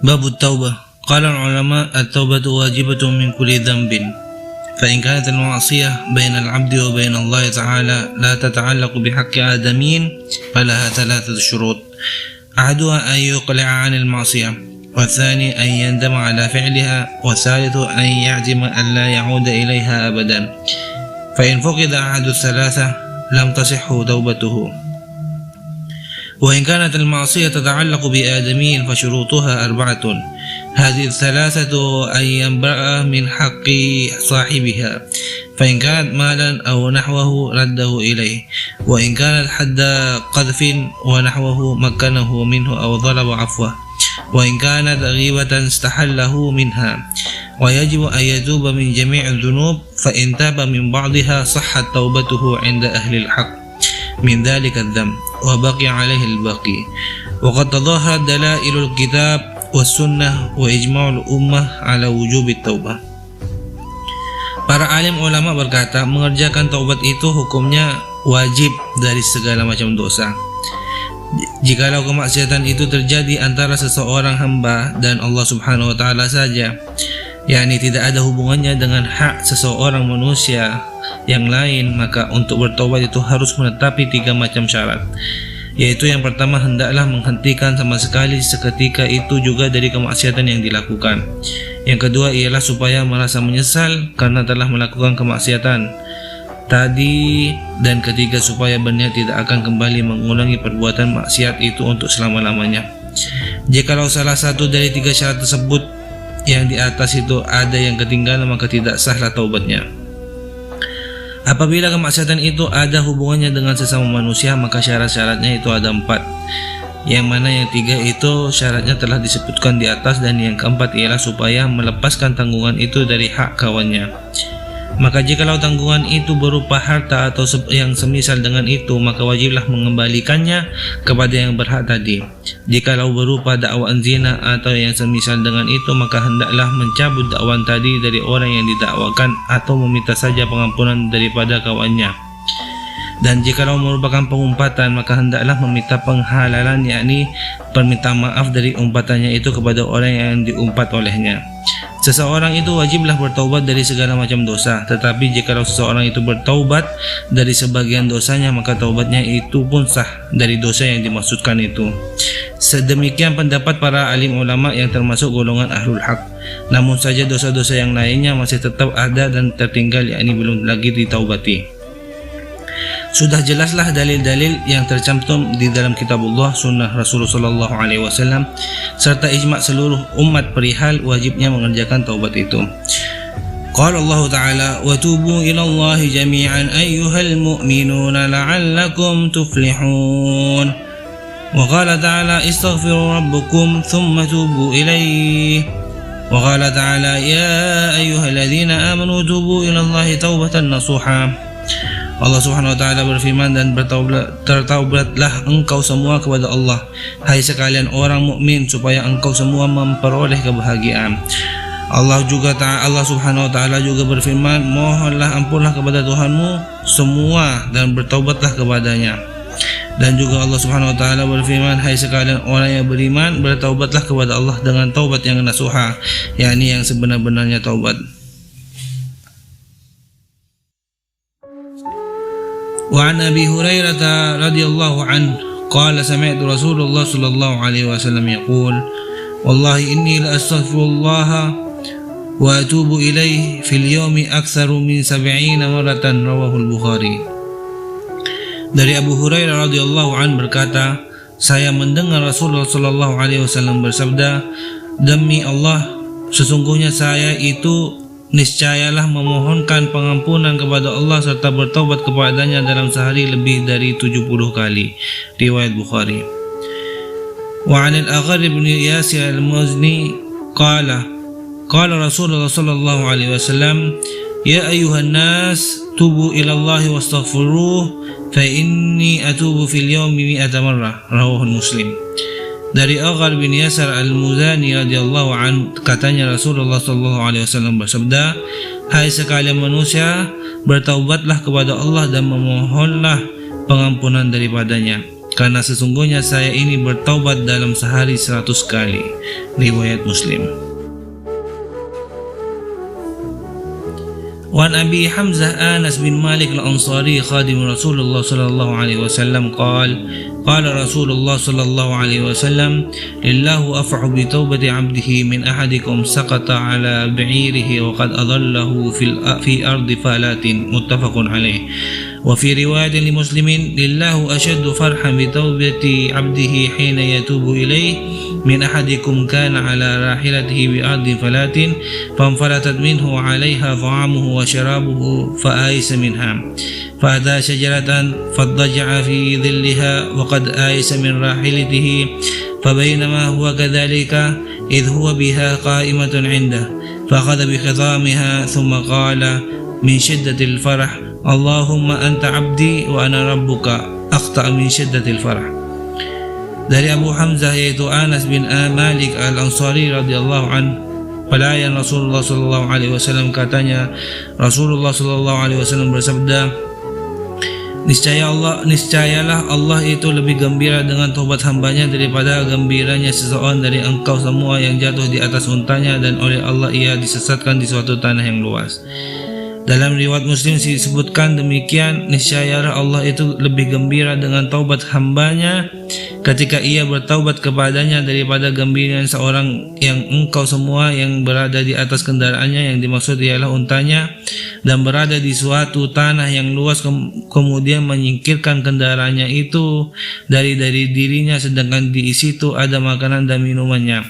باب التوبة. قال العلماء: التوبة واجبة من كل ذنب، فإن كانت المعصية بين العبد وبين الله تعالى لا تتعلق بحق آدمين فلها 3 شروط: أحدها أن يقلع عن المعصية، والثاني أن يندم على فعلها، والثالث أن يعزم أن لا يعود إليها أبدا، فإن فقد أحد الثلاثة لم تصح توبته. وإن كانت المعصية تتعلق بآدمين فشروطها 4: هذه ال3: أن ينبرأ من حق صاحبها، فإن كانت مالا أو نحوه رده إليه، وإن كانت حد قذف ونحوه مكنه منه أو ضرب عفوه، وإن كانت غيبة استحله منها. ويجب أن يتوب من جميع الذنوب، فإن تاب من بعضها صحت توبته عند أهل الحق من ذلك الذنب وبقي عليه الباقي. وقد تظاهرت دلائل الكتاب والسنة وإجماع الأمة على وجوب التوبة. Para alim ulama berkata, mengerjakan taubat itu hukumnya wajib dari segala macam dosa. Jikalau kemaksiatan itu terjadi antara seseorang hamba dan Allah Subhanahu wa taala saja, yakni tidak ada hubungannya dengan hak seseorang manusia yang lain, maka untuk bertaubat itu harus menetapi 3 macam syarat. Yaitu yang pertama, hendaklah menghentikan sama sekali seketika itu juga dari kemaksiatan yang dilakukan. Yang kedua ialah supaya merasa menyesal karena telah melakukan kemaksiatan tadi, dan ketiga supaya berniat tidak akan kembali mengulangi perbuatan maksiat itu untuk selama-lamanya. Jikalau salah satu dari 3 syarat tersebut yang di atas itu ada yang ketinggalan, maka tidak sahlah taubatnya. Apabila kemaksiatan itu ada hubungannya dengan sesama manusia, maka syarat-syaratnya itu ada 4, yang mana yang 3 itu syaratnya telah disebutkan di atas, dan yang keempat ialah supaya melepaskan tanggungan itu dari hak kawannya. Maka jikalau tanggungan itu berupa harta atau yang semisal dengan itu, maka wajiblah mengembalikannya kepada yang berhak tadi. Jikalau berupa dakwaan zina atau yang semisal dengan itu, maka hendaklah mencabut dakwaan tadi dari orang yang didakwakan atau meminta saja pengampunan daripada kawannya. Dan jikalau merupakan pengumpatan, maka hendaklah meminta penghalalan, yakni permintaan maaf dari umpatannya itu kepada orang yang diumpat olehnya. Seseorang itu wajiblah bertaubat dari segala macam dosa, tetapi jikalau seseorang itu bertaubat dari sebagian dosanya, maka taubatnya itu pun sah dari dosa yang dimaksudkan itu. Sedemikian pendapat para alim ulama yang termasuk golongan ahlul haq. Namun saja dosa-dosa yang lainnya masih tetap ada dan tertinggal, yakni belum lagi ditaubati. Sudah jelaslah dalil-dalil yang tercantum di dalam kitabullah, sunnah Rasulullah SAW, serta ijma' seluruh umat perihal wajibnya mengerjakan taubat itu. Qala Allah Ta'ala: wa tubu ilallahi jami'an ayyuhal mu'minuna la'allakum tuflihun. Wa qala ta'ala: istaghfiru rabbukum thumma tubu ilayhi. Wa qala ta'ala: ya ayyuhalladzina amanu tubu ilallahi taubatan nasuha. Allah Subhanahu wa taala berfirman, dan tertaubatlah engkau semua kepada Allah, hai sekalian orang mukmin, supaya engkau semua memperoleh kebahagiaan. Allah Subhanahu wa taala juga berfirman, mohonlah ampunlah kepada Tuhanmu semua dan bertaubatlah kepadanya. Dan juga Allah Subhanahu wa taala berfirman, hai sekalian orang yang beriman, bertaubatlah kepada Allah dengan taubat yang nasuha, yakni yang sebenar-benarnya taubat. وعن أبي هريرة رضي الله عنه قال: سمعت رسول الله صلى الله عليه وسلم يقول: والله إني لأستغفر الله وأتوب إليه في اليوم أكثر من 70 مرة. رواه البخاري. Dari Abu Hurairah radhiyallahu anhu berkata, saya mendengar Rasulullah sallallahu alaihi wasallam bersabda, demi Allah, sesungguhnya saya itu niscayalah memohonkan pengampunan kepada Allah serta bertaubat kepadanya dalam sehari lebih dari 70 kali. Riwayat Bukhari. Wa 'an al-Agharr bin Yasir al-Muzni qala Rasulullah sallallahu alaihi wasallam, ya ayyuhan nas tubu ila Allah wastaghfiruh fa inni atubu fil yawmi 100 marrah. Rawahu Muslim. Dari Agharr bin Yasir al-Muzani radhiyallahu anhu, katanya Rasulullah sallallahu alaihi wasallam bersabda, hai sekalian manusia, bertaubatlah kepada Allah dan memohonlah pengampunan daripadanya. karena sesungguhnya saya ini bertaubat dalam sehari 100 kali. Riwayat Muslim. Wan Abi Hamzah Anas bin Malik al-Ansari khadim Rasulullah sallallahu alaihi wasallam qala Rasulullah sallallahu alaihi wasallam lillahu af'u bi taubati 'abdihi min ahadikum saqata 'ala ba'irihi wa qad adallahu fi ardi falatin muttafaqun alaih. Wa fi riwayat li Muslimin lillahu ashaddu farhan bi taubati 'abdihi hina yatubu ilayhi min ahadikum kana 'ala rahilatihi bi ardi falatin fanfalatat minhu 'alayha ta'amuhu wa sharabuhu fa'aysa minha فأتى شجرة فاضطجع في ظلها وقد آيس من راحلته فبينما هو كذلك إذ هو بها قائمة عنده فأخذ بخطامها ثم قال من شدة الفرح اللهم أنت عبدي وأنا ربك أخطأ من شدة الفرح. Dari Abu Hamzah yaitu Anas bin Malik al-Ansari radhiyallahu anhu, pelayan Rasulullah sallallahu alaihi wasallam, katanya Rasulullah sallallahu alaihi wasallam bersabda, Niscayalah Allah itu lebih gembira dengan taubat hambanya daripada gembiranya seseorang dari engkau semua yang jatuh di atas untanya dan oleh Allah ia disesatkan di suatu tanah yang luas. Dalam riwayat Muslim disebutkan demikian, niscayalah Allah itu lebih gembira dengan taubat hambanya ketika ia bertaubat kepadanya daripada gembiranya seorang yang engkau semua yang berada di atas kendaraannya, yang dimaksud ialah untanya, dan berada di suatu tanah yang luas kemudian menyingkirkan kendaraannya itu dari dirinya sedangkan di situ ada makanan dan minumannya.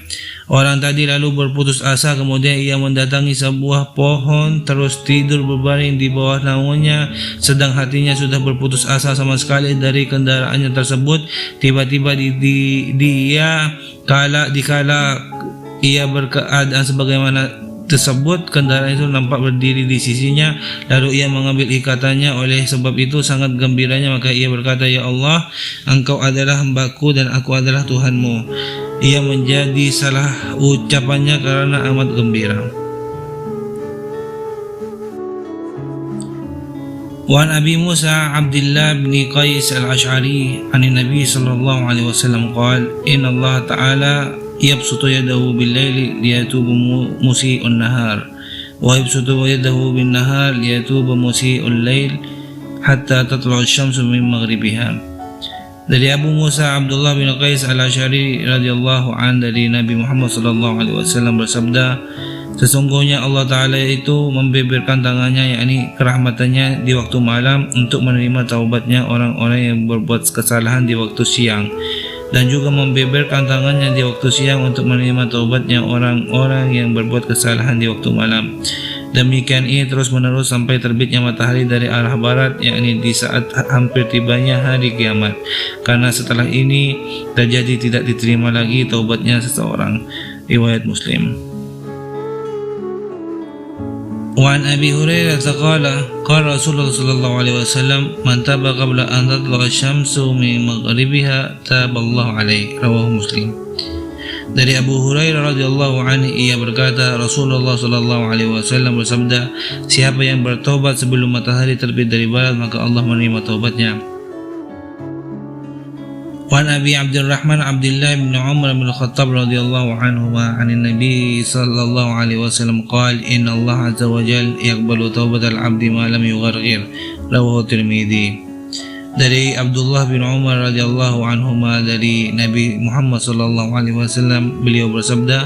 Orang tadi lalu berputus asa, kemudian ia mendatangi sebuah pohon terus tidur berbaring di bawah naungannya sedang hatinya sudah berputus asa sama sekali dari kendaraannya tersebut. Tiba-tiba dikala ia berkeadaan sebagaimana tersebut, kendaraan itu nampak berdiri di sisinya, lalu ia mengambil ikatannya. Oleh sebab itu sangat gembiranya, maka ia berkata, Ya Allah, Engkau adalah hambaku dan aku adalah Tuhanmu. Ia menjadi salah ucapannya karena amat gembira. Wan Abi Musa Abdullah bin Qais al-Ash'ari an Nabi sallallahu alaihi wasallam qala inna Allah ta'ala yabsutu yadahu bil-laili liyatuba musii'un nahar wa yabsutu yadahu bin-nahar liyatuba musii'ul lail hatta tatlu'a asy-syamsu min maghribiha. Dari Abu Musa Abdullah bin Qais al-Ash'ari radhiyallahu an dari Nabi Muhammad sallallahu alaihi wasallam bersabda, sesungguhnya Allah Ta'ala itu membeberkan tangannya, yakni kerahmatannya, di waktu malam untuk menerima taubatnya orang-orang yang berbuat kesalahan di waktu siang, dan juga membeberkan tangannya di waktu siang untuk menerima taubatnya orang-orang yang berbuat kesalahan di waktu malam. Demikian ini terus menerus sampai terbitnya matahari dari arah barat, yakni di saat hampir tibanya hari kiamat, karena setelah ini terjadi tidak diterima lagi taubatnya seseorang. Riwayat Muslim. Wan Abi Hurairah qala Rasulullah sallallahu alaihi wasallam man taba qabla an tatlu'a asy-syamsu min maghribiha taballahu alaihi. Rawahu Muslim. Dari Abu Hurairah radhiyallahu anhu ia berkata, Rasulullah sallallahu alaihi wasallam bersabda, siapa yang bertobat sebelum matahari terbit dari barat maka Allah menerima taubatnya. Wan Abi Abdurrahman Abdullah bin Umar bin Khattab radhiyallahu anhuma anin Nabi sallallahu alaihi wasallam qala inna Allah azza wa jalla yaqbalu taubatal 'abdi ma lam yugharghir. Rawahu Tirmidzi. Dari Abdullah bin Umar radhiyallahu anhuma dari Nabi Muhammad sallallahu alaihi wasallam, beliau bersabda,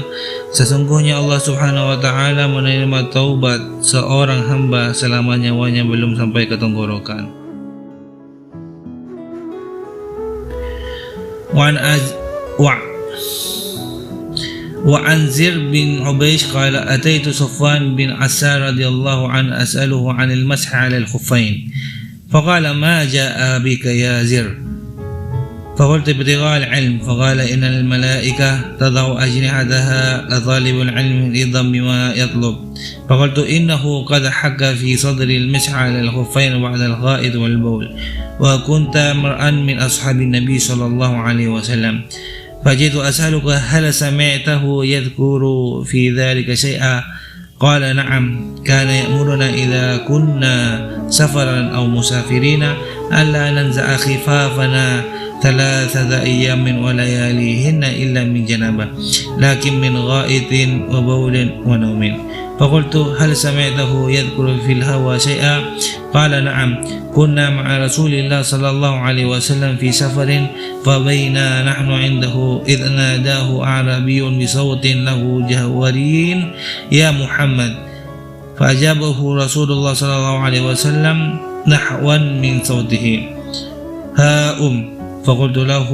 sesungguhnya Allah Subhanahu wa taala menerima taubat seorang hamba selama nyawanya belum sampai ke tenggorokan. وعن زر بن عبيش قال أتيت صفوان بن عسار رضي الله عنه أسأله عن المسح على الخفين فقال ما جاء بك يا زر فقلت ابتغاء العلم فقال إن الملائكة تضع أجنحتها لطالب العلم رضا بما يطلب فقلت إنه قد حك في صدر المسح على الخفين بعد الغائط والبول وكنت مرءا من أصحاب النبي صلى الله عليه وسلم فجئت أسألك هل سمعته يذكر في ذلك شيئا قال نعم كان يأمرنا إذا كنا سفرا أو مسافرين ألا ننزع خفافنا ثلاثة أيام ولياليهن إلا من جنابة لكن من غائط وبول ونوم. فقلت هل سمعته يذكر في الهوى شيئا؟ قال نعم، كنا مع رسول الله صلى الله عليه وسلم في سفر فبينا نحن عنده إذ ناداه أعرابي بصوت له جهوري يا محمد، فأجابه رسول الله صلى الله عليه وسلم نحوا من صوته ها فقلت له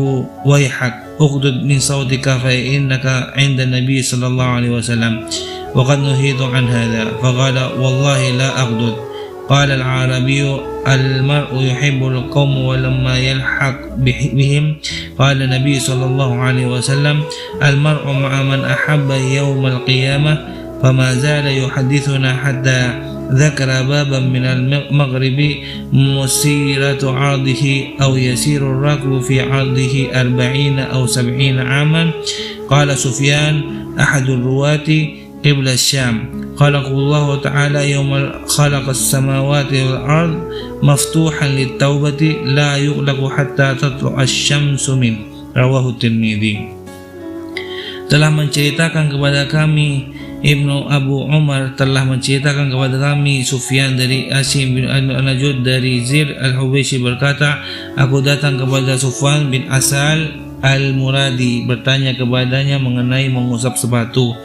ويحك اغضض من صوتك فإنك عند النبي صلى الله عليه وسلم وقد نهيت عن هذا. فقال والله لا أغضض. قال العربي المرء يحب القوم ولما يلحق بهم قال النبي صلى الله عليه وسلم المرء مع من أحب يوم القيامة. فما زال يحدثنا حتى ذكر بابا من المغرب مسيرة عرضه أو يسير الركب في عرضه 40 أو 70 عاما. قال سفيان أحد الرواة قبل الشام خلق الله تعالى يوم خلق السماوات والأرض مفتوحا للتوبة لا يغلق حتى تطلع الشمس منه. Rawahu Tirmidzi. Telah menceritakan kepada kami Ibnu Abu Umar telah menceritakan kepada kami Sufyan dari Asim bin Al-Najud dari Zir Al-Hubayshi berkata, aku datang kepada Sufyan bin Asal Al-Muradi bertanya kepadanya mengenai mengusap sepatu.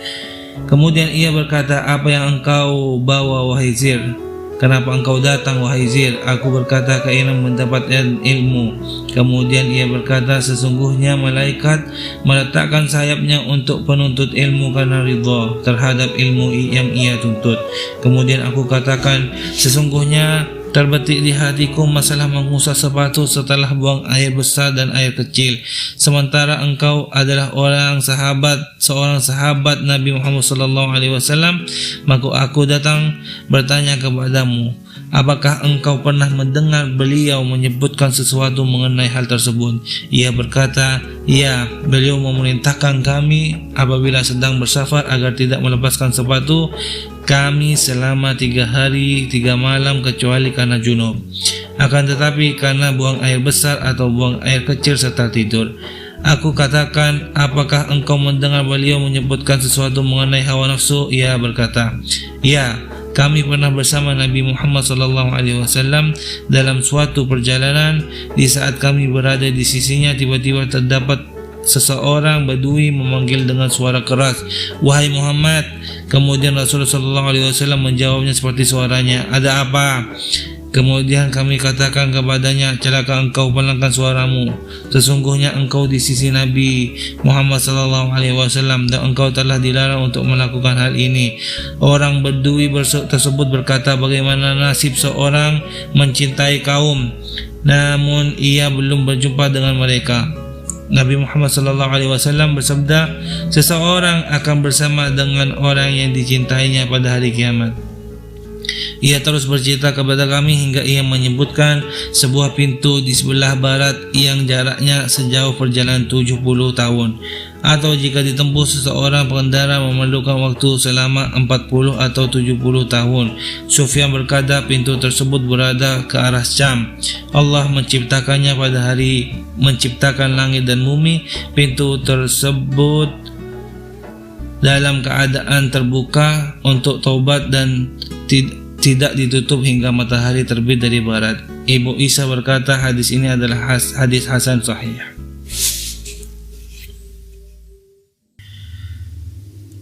Kemudian ia berkata, apa yang engkau bawa wahai Zir? Kenapa engkau datang wahai Zir? Aku berkata, keinginan mendapatkan ilmu. Kemudian ia berkata, sesungguhnya malaikat meletakkan sayapnya untuk penuntut ilmu karena ridha terhadap ilmu yang ia tuntut. Kemudian aku katakan, sesungguhnya terbetik di hatiku masalah mengusap sepatu setelah buang air besar dan air kecil, sementara engkau adalah seorang sahabat Nabi Muhammad SAW. Maka aku datang bertanya kepadamu, apakah engkau pernah mendengar beliau menyebutkan sesuatu mengenai hal tersebut? Ia berkata, ya, beliau memerintahkan kami apabila sedang bersafar agar tidak melepaskan sepatu kami selama 3 hari 3 malam kecuali karena junub, akan tetapi karena buang air besar atau buang air kecil serta tidur. Aku katakan, apakah engkau mendengar beliau menyebutkan sesuatu mengenai hawa nafsu? Ia berkata, ya, kami pernah bersama Nabi Muhammad SAW dalam suatu perjalanan. Di saat kami berada di sisinya, tiba-tiba terdapat seseorang Badui memanggil dengan suara keras, wahai Muhammad. Kemudian Rasulullah SAW menjawabnya seperti suaranya, ada apa? Kemudian kami katakan kepadanya, celaka engkau, pelangkan suaramu. Sesungguhnya engkau di sisi Nabi Muhammad SAW dan engkau telah dilarang untuk melakukan hal ini. Orang Badui tersebut berkata, bagaimana nasib seorang mencintai kaum namun ia belum berjumpa dengan mereka? Nabi Muhammad SAW bersabda, seseorang akan bersama dengan orang yang dicintainya pada hari kiamat. Ia terus bercerita kepada kami hingga ia menyebutkan sebuah pintu di sebelah barat yang jaraknya sejauh perjalanan 70 tahun, atau jika ditempuh seseorang pengendara memerlukan waktu selama 40 atau 70 tahun. Sufyan berkata, pintu tersebut berada ke arah Syam. Allah menciptakannya pada hari menciptakan langit dan bumi. Pintu tersebut dalam keadaan terbuka untuk taubat dan tidak ditutup hingga matahari terbit dari barat. Ibu Isa berkata, hadis ini adalah hadis hasan sahih.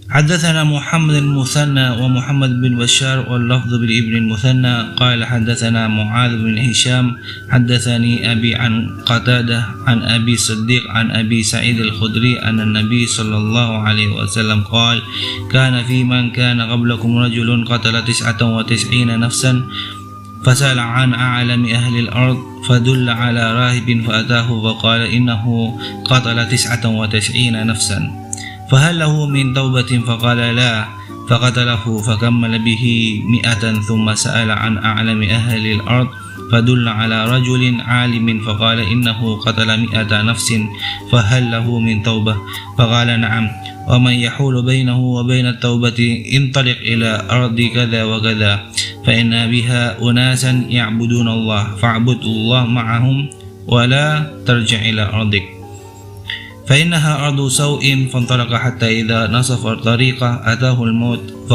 حدثنا محمد المثنى ومحمد بن بشار واللفظ بالابن المثنى قال حدثنا معاذ بن هشام حدثني أبي عن قتادة عن أبي صديق عن أبي سعيد الخدري أن النبي صلى الله عليه وسلم قال كان في من كان قبلكم رجل قتل 99 نفسا فسأل عن أعلم أهل الأرض فدل على راهب فأتاه فقال إنه قتل 99 نفسا فهل له من توبة؟ فقال لا، فقتله فكمل به 100 ثم سأل عن أعلم أهل الأرض فدل على رجل عالم فقال إنه قتل 100 نفس فهل له من توبة؟ فقال نعم، ومن يحول بينه وبين التوبة انطلق إلى أرض كذا وكذا فإن بها أناسا يعبدون الله فاعبدوا الله معهم ولا ترجع إلى أرضك فإنها أرض سوء فانطلق حتى إذا نصف الطريق أتاه الموت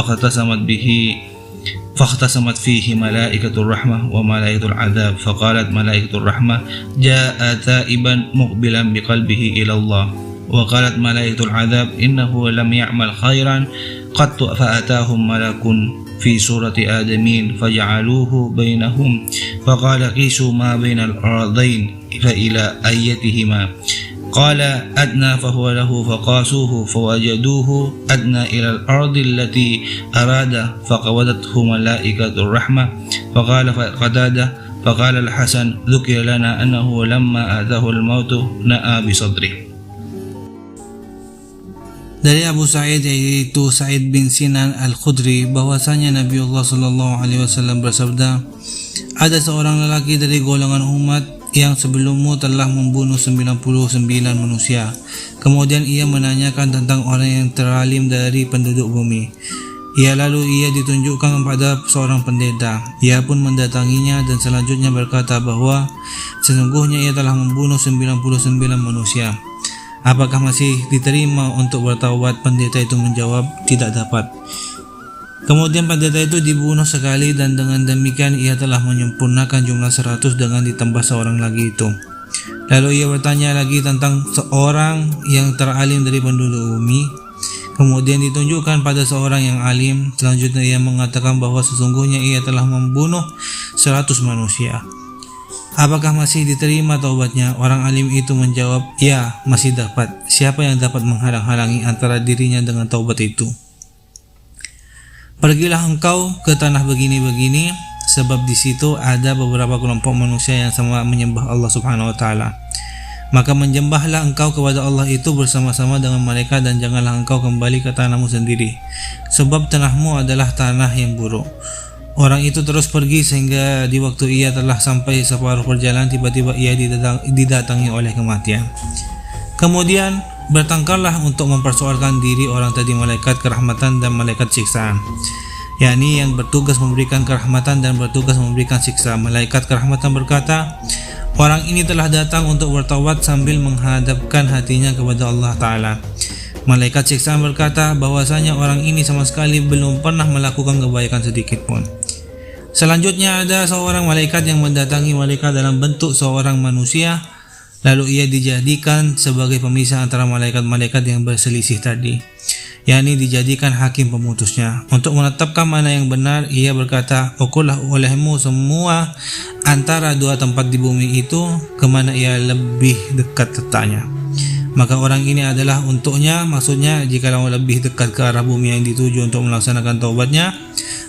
فاختصمت فيه ملائكة الرحمة وملائكة العذاب فقالت ملائكة الرحمة جاء تائبا مقبلا بقلبه إلى الله وقالت ملائكة العذاب إنه لم يعمل خيرا قط فأتاهم ملك في سورة آدمين فجعلوه بينهم فقال قيسوا ما بين الأرضين فإلى أيتهما قال أدنى فهو له فقاسوه فوجدوه أدنى إلى الأرض التي أراد فقبضته ملائكة الرحمة فقال قتادة فقال الحسن ذكر لنا أنه لما أتاه الموت نأى بصدره. Dari Abu Sa'id yaitu Sa'id bin Sinan Al-Khudri bahwasanya Nabiullah sallallahu alaihi wasallam bersabda, ada seorang lelaki dari golongan umat yang sebelummu telah membunuh 99 manusia. Kemudian ia menanyakan tentang orang yang teralim dari penduduk bumi. Lalu ia ditunjukkan kepada seorang pendeta. Ia pun mendatanginya dan selanjutnya berkata bahwa sesungguhnya ia telah membunuh 99 manusia. Apakah masih diterima untuk bertaubat? Pendeta itu menjawab, tidak dapat. Kemudian pendeta itu dibunuh sekali dan dengan demikian ia telah menyempurnakan jumlah 100 dengan ditambah seorang lagi itu. Lalu ia bertanya lagi tentang seorang yang teralim dari penduduk bumi. Kemudian ditunjukkan pada seorang yang alim. Selanjutnya ia mengatakan bahwa sesungguhnya ia telah membunuh 100 manusia. Apakah masih diterima taubatnya? Orang alim itu menjawab, ya, masih dapat. Siapa yang dapat menghalang-halangi antara dirinya dengan taubat itu? Pergilah engkau ke tanah begini-begini, sebab di situ ada beberapa kelompok manusia yang sama menyembah Allah Subhanahu wa taala. Maka menyembahlah engkau kepada Allah itu bersama-sama dengan mereka dan janganlah engkau kembali ke tanahmu sendiri, sebab tanahmu adalah tanah yang buruk. Orang itu terus pergi sehingga di waktu ia telah sampai separuh perjalanan tiba-tiba ia didatangi oleh kematian. Kemudian bertengkarlah untuk mempersoalkan diri orang tadi malaikat kerahmatan dan malaikat siksaan, yakni yang bertugas memberikan kerahmatan dan bertugas memberikan siksa. Malaikat kerahmatan berkata, orang ini telah datang untuk bertaubat sambil menghadapkan hatinya kepada Allah Ta'ala. Malaikat siksaan berkata bahwasanya orang ini sama sekali belum pernah melakukan kebaikan sedikit pun. Selanjutnya ada seorang malaikat yang mendatangi malaikat dalam bentuk seorang manusia. Lalu ia dijadikan sebagai pemisah antara malaikat-malaikat yang berselisih tadi, yakni dijadikan hakim pemutusnya. Untuk menetapkan mana yang benar, ia berkata, ukurlah olehmu semua antara dua tempat di bumi itu, kemana ia lebih dekat letaknya. Maka orang ini adalah untuknya, maksudnya jikalau lebih dekat ke arah bumi yang dituju untuk melaksanakan taubatnya,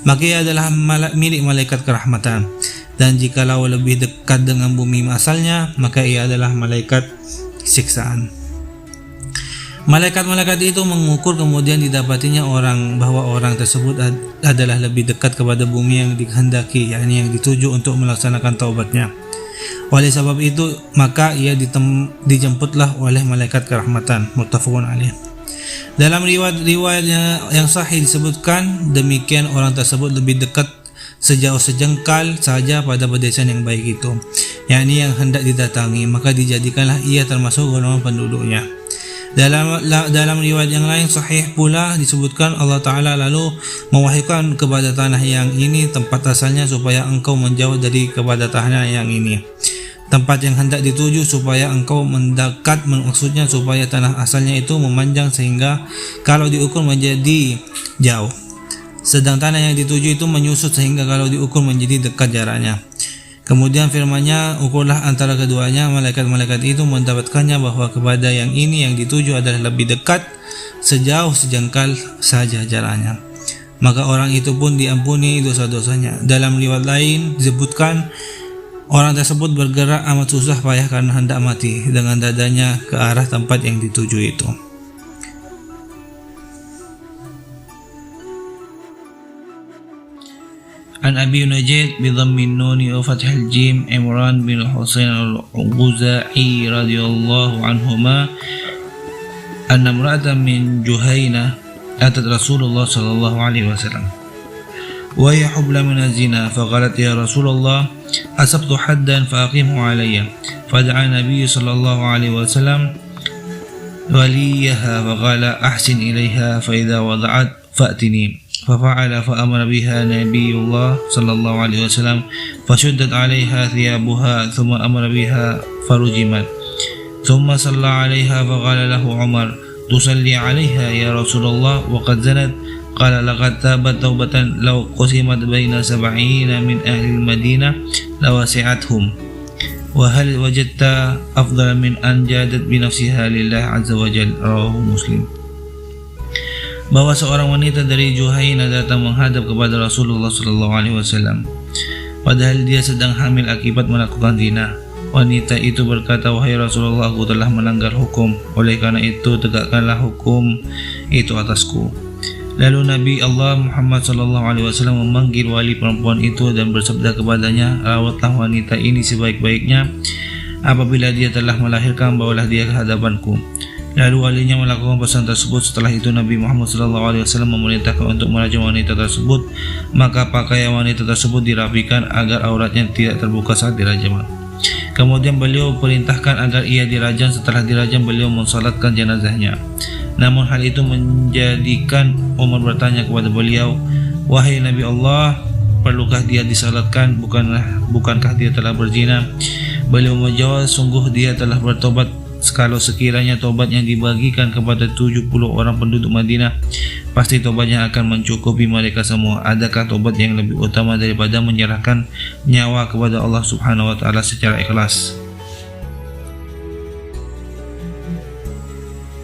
maka ia adalah milik malaikat kerahmatan. Dan jikalau lebih dekat dengan bumi asalnya, maka ia adalah malaikat siksaan. Malaikat-malaikat itu mengukur, kemudian didapatinya bahwa orang tersebut adalah lebih dekat kepada bumi yang dikehendaki, yakni yang dituju untuk melaksanakan taubatnya. Oleh sebab itu maka ia dijemputlah oleh malaikat kerahmatan. Muttafaqun alaih. Dalam riwayat yang sahih disebutkan demikian, orang tersebut lebih dekat sejauh sejengkal saja pada pedesaan yang baik itu, yakni yang hendak didatangi, maka dijadikanlah ia termasuk golongan penduduknya. Dalam riwayat yang lain sahih pula disebutkan Allah Ta'ala lalu mewahyukan kepada tanah yang ini tempat asalnya supaya engkau menjauh dari kepada tanah yang ini, tempat yang hendak dituju supaya engkau mendekat, maksudnya supaya tanah asalnya itu memanjang sehingga kalau diukur menjadi jauh, sedang tanah yang dituju itu menyusut sehingga kalau diukur menjadi dekat jaraknya. Kemudian firman-Nya, ukurlah antara keduanya. Malaikat-malaikat itu mendapatkannya bahwa kepada yang ini yang dituju adalah lebih dekat sejauh sejengkal saja jaraknya, maka orang itu pun diampuni dosa-dosanya. Dalam riwayat lain disebutkan orang tersebut bergerak amat susah payah karena hendak mati dengan dadanya ke arah tempat yang dituju itu. An Abi Najid bi dhammin nun wa fathil jim Imran bin Husain al-Ghuzai radhiyallahu anhuma anna imra'atan min Juhayna atat Rasulullah sallallahu alaihi wasallam wa hiya hubla min az-zina faqalat ya Rasulullah asabtu haddan fa aqimhu alayya. Fada'a Nabi sallallahu alaihi wasallam waliyaha wa qala ahsin ilaiha fa idza wada'at fa'tini. Fafa'ala fa amara biha Nabiullah sallallahu alaihi wasallam fashuddat 'alaiha thiyabuha thumma amara biha farujimat. Thumma shalla 'alaiha fa qala lahu Umar tusalli 'alaiha ya Rasulullah wa qad zanat. Qala laqad tabat taubatan law qusimat baina 70 min ahli al-Madinah lawasi'athum. Wa hal wajadta afdala min an jadat bi nafsiha lillah azza wa jalla. Rawahu Muslim. Bahwa seorang wanita dari Juhaina datang menghadap kepada Rasulullah sallallahu alaihi wasallam padahal dia sedang hamil akibat melakukan zina. Wanita itu berkata, "Wahai Rasulullah, aku telah melanggar hukum. Oleh karena itu tegakkanlah hukum itu atasku." Lalu Nabi Allah Muhammad sallallahu alaihi wasallam memanggil wali perempuan itu dan bersabda kepadanya, "Rawatlah wanita ini sebaik-baiknya. Apabila dia telah melahirkan, bawalah dia ke hadapanku." Lalu walinya melakukan pesan tersebut. Setelah itu Nabi Muhammad sallallahu alaihi wasallam memerintahkan untuk merajam wanita tersebut. Maka pakaian wanita tersebut dirapikan agar auratnya tidak terbuka saat dirajam. Kemudian beliau perintahkan agar ia dirajam. Setelah dirajam, beliau mensalatkan jenazahnya. Namun hal itu menjadikan Umar bertanya kepada beliau, "Wahai Nabi Allah, perlukah dia disalatkan? Bukankah dia telah berzina?" Beliau menjawab, "Sungguh dia telah bertobat. Kalau sekiranya tobatnya dibagikan kepada 70 orang penduduk Madinah, pasti tobatnya akan mencukupi mereka semua. Adakah tobat yang lebih utama daripada menyerahkan nyawa kepada Allah Subhanahu wa taala secara ikhlas?"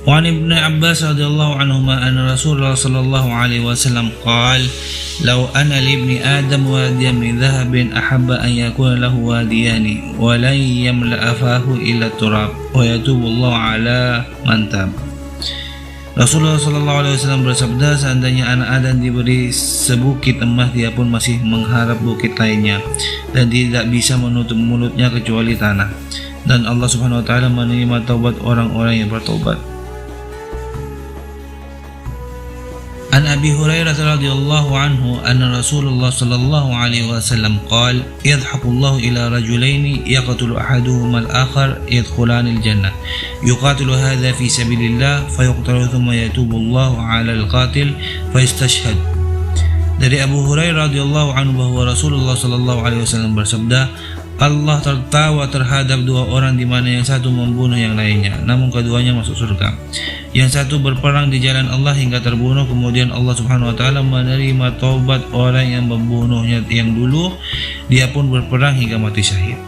وعن ابن عباس رضي الله عنهما أن رسول الله صلى الله عليه وسلم قال لو أن لابن آدم واديا من ذهب أحب أن يكون له واديان ولن يملأ فاه إلا التراب ويتوب الله على من تاب. Rasulullah sallallahu alaihi wasallam bersabda, seandainya anak Adam diberi sebukit emas, dia pun masih mengharap bukit lainnya dan tidak bisa menutup mulutnya kecuali tanah. Dan Allah Subhanahu wa taala menerima taubat orang-orang yang bertobat. An Abi Hurairah radhiyallahu anhu anna Rasulullah sallallahu alaihi wasallam qala yadhhabullahu ila rajulaini yaqtulu ahaduhuma al-akhar yadkhulanil jannah yuqatilu hadha fi sabilillah fayuqtalu thumma yatubullahu ala al-qatil fayastashhad. Dari Abu Hurairah radhiyallahu anhu bahwa Rasulullah sallallahu alaihi wasallam bersabda, Allah tertawa terhadap dua orang di mana yang satu membunuh yang lainnya, namun keduanya masuk surga. Yang satu berperang di jalan Allah hingga terbunuh, kemudian Allah Subhanahu wa taala menerima taubat orang yang membunuhnya yang dulu, dia pun berperang hingga mati syahid.